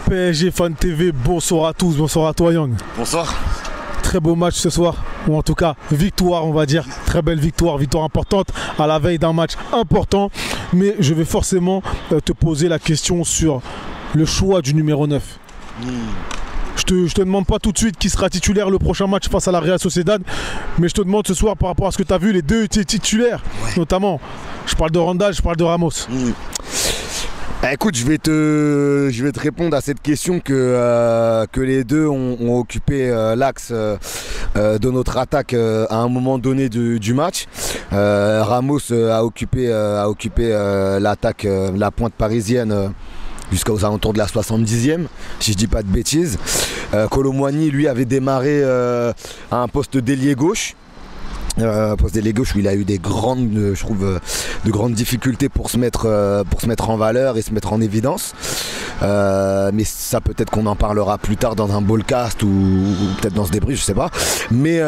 PSG Fan TV, bonsoir à tous, bonsoir à toi Yang. Bonsoir. Très beau match ce soir, ou en tout cas victoire on va dire, très belle victoire, victoire importante à la veille d'un match important. Mais je vais forcément te poser la question sur le choix du numéro 9. Je te demande pas tout de suite qui sera titulaire le prochain match face à la Real Sociedad, mais je te demande ce soir par rapport à ce que tu as vu, les deux titulaires, notamment. Je parle de Randall, je parle de Ramos. Écoute, je vais te répondre à cette question que les deux ont occupé l'axe de notre attaque à un moment donné du match. Ramos a occupé l'attaque, la pointe parisienne jusqu'aux alentours de la 70e, si je dis pas de bêtises. Kolo Muani, lui, avait démarré à un poste d'ailier gauche. Poste d'ailier gauche où il a eu des grandes, je trouve, de grandes difficultés pour se mettre en valeur et se mettre en évidence. Mais ça, peut-être qu'on en parlera plus tard dans un ballcast ou peut-être dans ce débrief, je sais pas. Mais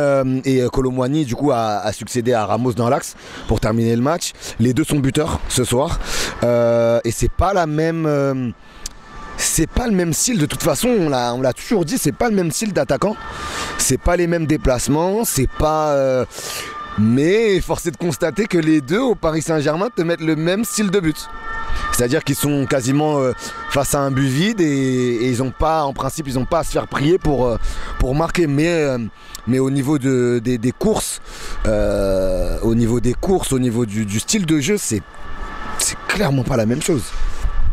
Kolo Muani du coup a succédé à Ramos dans l'axe pour terminer le match. Les deux sont buteurs ce soir et c'est pas la même. C'est pas le même style de toute façon, on l'a toujours dit, c'est pas le même style d'attaquant, c'est pas les mêmes déplacements, c'est pas. Mais force est de constater que les deux au Paris Saint-Germain te mettent le même style de but. C'est-à-dire qu'ils sont quasiment face à un but vide et ils ont pas, en principe, ils n'ont pas à se faire prier pour marquer. Mais au niveau des courses, au niveau du style de jeu, c'est clairement pas la même chose.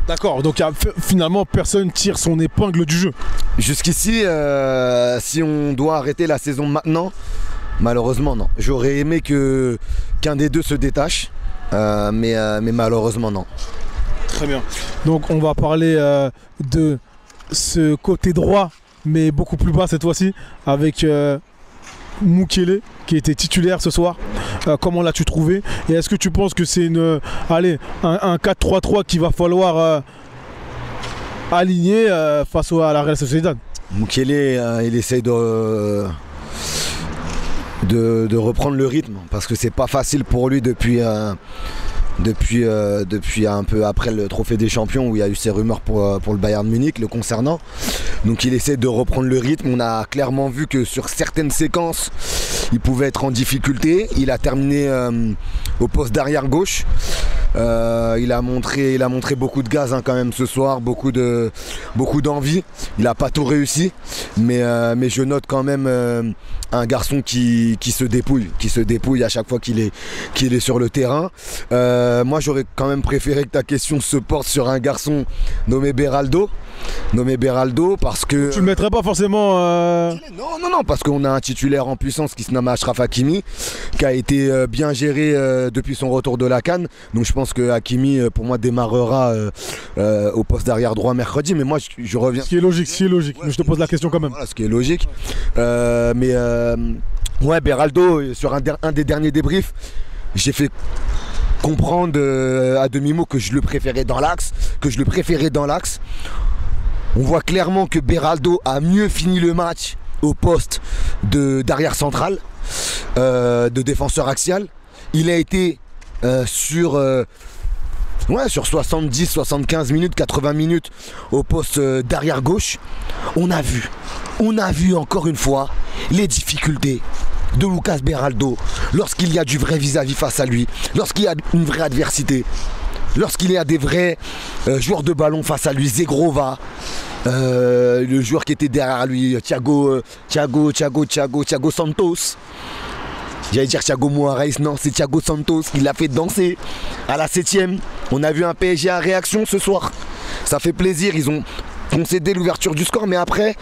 D'accord, donc finalement personne tire son épingle du jeu. Jusqu'ici, si on doit arrêter la saison maintenant, malheureusement non. J'aurais aimé qu'un des deux se détache, mais malheureusement non. Très bien. Donc on va parler de ce côté droit, mais beaucoup plus bas cette fois-ci, avec Mukiele qui était titulaire ce soir. Comment l'as-tu trouvé? Et est-ce que tu penses que c'est un 4-3-3 qu'il va falloir aligner face à la Real Sociedad? Mukiele, il essaye de reprendre le rythme parce que c'est pas facile pour lui depuis un peu après le trophée des champions où il y a eu ces rumeurs pour le Bayern Munich le concernant. Donc il essaie de reprendre le rythme. On a clairement vu que sur certaines séquences il pouvait être en difficulté. Il a terminé au poste d'arrière gauche. Il a montré beaucoup de gaz quand même ce soir, beaucoup d'envie. Il n'a pas tout réussi, mais je note quand même un garçon qui se dépouille à chaque fois qu'il est sur le terrain. Moi j'aurais quand même préféré que ta question se porte sur un garçon nommé Beraldo parce que... Tu le mettrais pas forcément... Non, parce qu'on a un titulaire en puissance qui se nomme Achraf Hakimi, qui a été bien géré depuis son retour de la CAN. Donc je pense que Hakimi pour moi démarrera au poste d'arrière droit mercredi, mais moi je reviens... Ce qui est logique, mais je te pose la question quand même. Voilà, ce qui est logique. Ouais, Beraldo, sur un des derniers débriefs, j'ai fait comprendre à demi-mot que je le préférais dans l'axe, On voit clairement que Beraldo a mieux fini le match au poste d'arrière central, de défenseur axial. Il a été sur 70, 75 minutes, 80 minutes au poste d'arrière gauche. On a vu encore une fois les difficultés de Lucas Beraldo lorsqu'il y a du vrai vis-à-vis face à lui, lorsqu'il y a une vraie adversité, lorsqu'il y a des vrais joueurs de ballon face à lui. Zegrova, le joueur qui était derrière lui, Thiago Santos. J'allais dire Thiago Moraes, non, c'est Thiago Santos qui l'a fait danser à la 7e. On a vu un PSG à réaction ce soir. Ça fait plaisir, ils ont concédé l'ouverture du score, mais après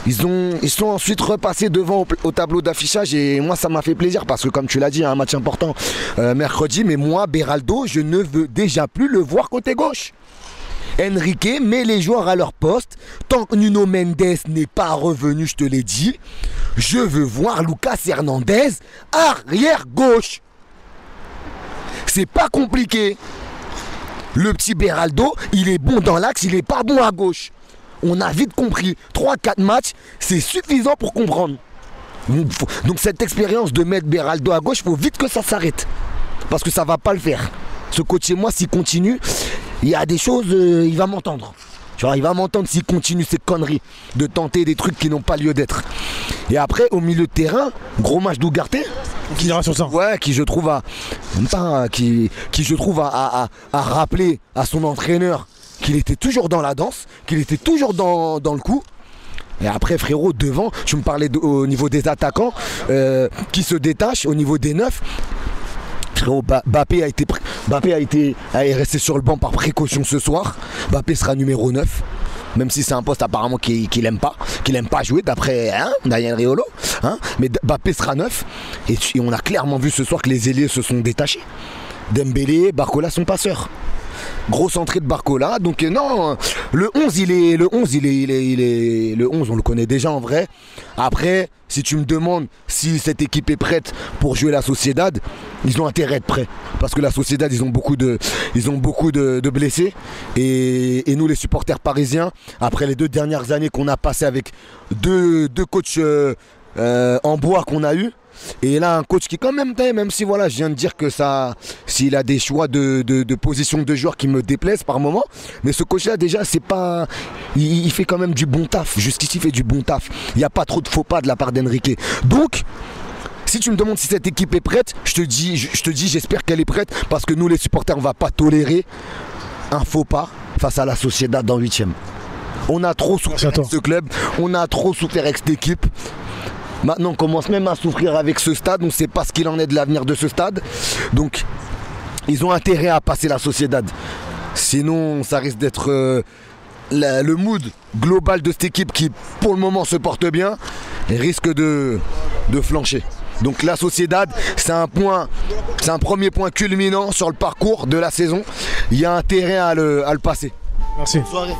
ils sont ensuite repassés devant au tableau d'affichage et moi ça m'a fait plaisir parce que comme tu l'as dit, il y a un match important mercredi, mais moi Beraldo, je ne veux déjà plus le voir côté gauche. Enrique met les joueurs à leur poste. Tant que Nuno Mendes n'est pas revenu, je te l'ai dit, je veux voir Lucas Hernandez arrière gauche. C'est pas compliqué. Le petit Beraldo, il est bon dans l'axe, il est pas bon à gauche. On a vite compris. 3-4 matchs, c'est suffisant pour comprendre. Donc cette expérience de mettre Beraldo à gauche, il faut vite que ça s'arrête. Parce que ça va pas le faire. Ce coach chez moi, s'il continue, il y a des choses, il va m'entendre. Tu vois, il va m'entendre s'il continue ses conneries de tenter des trucs qui n'ont pas lieu d'être. Et après, au milieu de terrain, gros match d'Ougarté. On finira sur ça. Ouais, qui je trouve qui je trouve à rappeler à son entraîneur qu'il était toujours dans la danse, qu'il était toujours dans le coup. Et après, frérot, devant, tu me parlais au niveau des attaquants qui se détachent, au niveau des neufs. Frérot, Bappé est resté sur le banc par précaution ce soir. Bappé sera numéro 9. Même si c'est un poste apparemment qu'il aime pas jouer d'après Daniel Riolo. Mais Bappé sera 9. Et on a clairement vu ce soir que les ailiers se sont détachés. Dembélé, Barcola sont passeurs. Grosse entrée de Barcola. Donc non, le 11 on le connaît déjà en vrai. Après, si tu me demandes si cette équipe est prête pour jouer la Sociedad, ils ont intérêt à être prêts. Parce que la Sociedad, ils ont beaucoup de blessés. Et nous, les supporters parisiens, après les 2 dernières années qu'on a passées avec deux coachs en bois qu'on a eu. Et là, un coach qui, quand même si voilà, je viens de dire que ça, s'il a des choix de position de joueurs qui me déplaisent par moment, mais ce coach-là, déjà, c'est pas. Il fait quand même du bon taf. Jusqu'ici, il fait du bon taf. Il n'y a pas trop de faux pas de la part d'Enrique. Donc, si tu me demandes si cette équipe est prête, je te dis, j'espère qu'elle est prête, parce que nous, les supporters, on va pas tolérer un faux pas face à la Sociedad dans 8e. On a trop souffert avec ce club, on a trop souffert avec cette équipe. Maintenant, on commence même à souffrir avec ce stade. On ne sait pas ce qu'il en est de l'avenir de ce stade. Donc, ils ont intérêt à passer la Sociedad. Sinon, ça risque d'être le mood global de cette équipe qui, pour le moment, se porte bien et risque de flancher. Donc, la Sociedad, c'est un premier point culminant sur le parcours de la saison. Il y a intérêt à le passer. Merci. Bonne soirée.